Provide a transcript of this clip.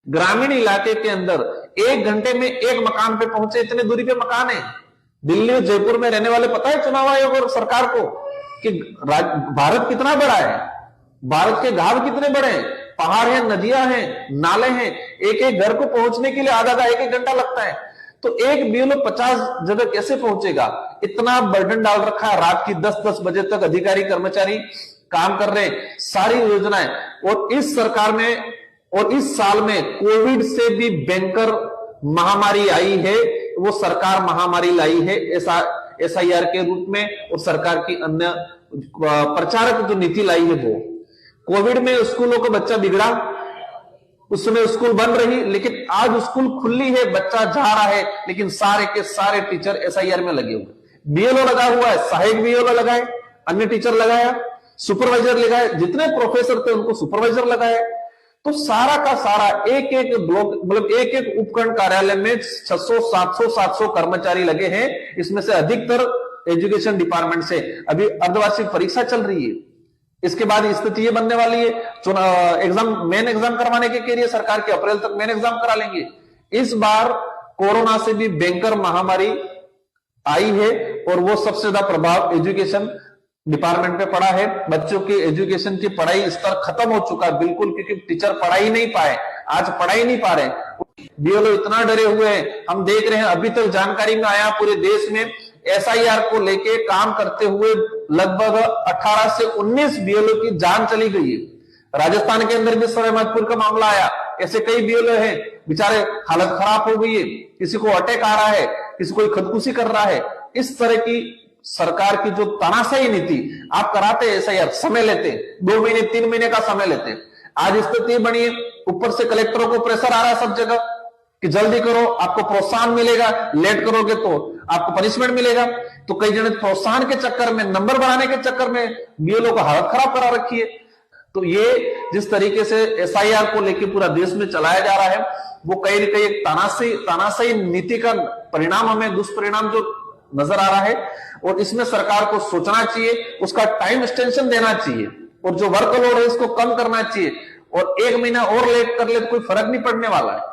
ग्रामीण इलाके के अंदर 1 घंटे में एक मकान पे पहुंचे, इतने दूरी पे मकान है। दिल्ली और जयपुर में रहने वाले पता है चुनाव आयोग और सरकार को कि भारत कितना बड़ा है, भारत के घाव कितने बड़े हैं, पहाड़ है, नदियां हैं, नाले हैं, एक एक घर को पहुंचने के लिए आधा 1-1 घंटा लगता है। तो एक बीएलओ 50 जगह कैसे पहुंचेगा? इतना बर्डन डाल रखा है। रात की 10-10 बजे तक अधिकारी कर्मचारी काम कर रहे हैं, सारी योजनाएं। और इस सरकार में और इस साल में कोविड से भी भयंकर महामारी आई है, वो सरकार महामारी लाई है एसआईआर के रूप में, और सरकार की अन्य प्रचारक जो नीति लाई है वो। कोविड में स्कूलों का बच्चा बिगड़ा, उस समय स्कूल बंद रही, लेकिन आज स्कूल खुली है, बच्चा जा रहा है, लेकिन सारे के सारे टीचर एसआईआर में लगे हुए। बीएलओ लगा हुआ है, सहायक बीएलओ लगाए, अन्य टीचर लगाया, सुपरवाइजर लगाए, जितने प्रोफेसर थे उनको सुपरवाइजर लगाए। तो सारा का सारा एक एक ब्लॉक, मतलब एक एक उपखंड कार्यालय में 600, 700, 700 कर्मचारी लगे हैं। इसमें से अधिकतर एजुकेशन डिपार्टमेंट से। अभी अर्धवार्षिक परीक्षा चल रही है, इसके बाद स्थिति ये बनने वाली है, एग्जाम, मेन एग्जाम करवाने के लिए सरकार के अप्रैल तक मेन एग्जाम करा लेंगे। इस बार कोरोना से भी भयंकर महामारी आई है, और वो सबसे ज्यादा प्रभाव एजुकेशन डिपार्टमेंट पे पड़ा है। बच्चों की एजुकेशन की पढ़ाई स्तर खत्म हो चुका है बिल्कुल, क्योंकि टीचर पढ़ा ही नहीं पाए, आज पढ़ा ही नहीं पा रहे। बीएलओ इतना डरे हुए हैं, हम देख रहे हैं अभी तक जानकारी में आया पूरे देश में एसआईआर को लेके काम करते हुए लगभग 18 से 19 बीएलओ की जान चली गई है। राजस्थान के अंदर भी सवाईमाधोपुर का मामला आया, ऐसे कई बीएलओ हैं, बेचारे हालत खराब हो गई है, किसी को अटैक आ रहा है, किसी को खुदकुशी कर रहा है। इस तरह की सरकार की जो तानाशाही नीति, आप कराते एसआईआर, समय लेते 2 महीने 3 महीने का समय लेते। आज स्थिति बनी है, ऊपर से कलेक्टरों को प्रेशर आ रहा है सब जगह कि जल्दी करो, आपको प्रोत्साहन मिलेगा, लेट करोगे तो आपको पनिशमेंट मिलेगा। तो कई जने प्रोत्साहन के चक्कर में, नंबर बढ़ाने के चक्कर में बीएलओ को हालत खराब करा रखी है। तो ये जिस तरीके से एसआईआर को लेकर पूरा देश में चलाया जा रहा है, वो कहीं न कहीं एक तानाशाही नीति का परिणाम, हमें दुष्परिणाम जो नजर आ रहा है। और इसमें सरकार को सोचना चाहिए, उसका टाइम एक्सटेंशन देना चाहिए, और जो वर्कलोड है इसको कम करना चाहिए। और 1 महीना और लेट कर ले तो कोई फर्क नहीं पड़ने वाला है।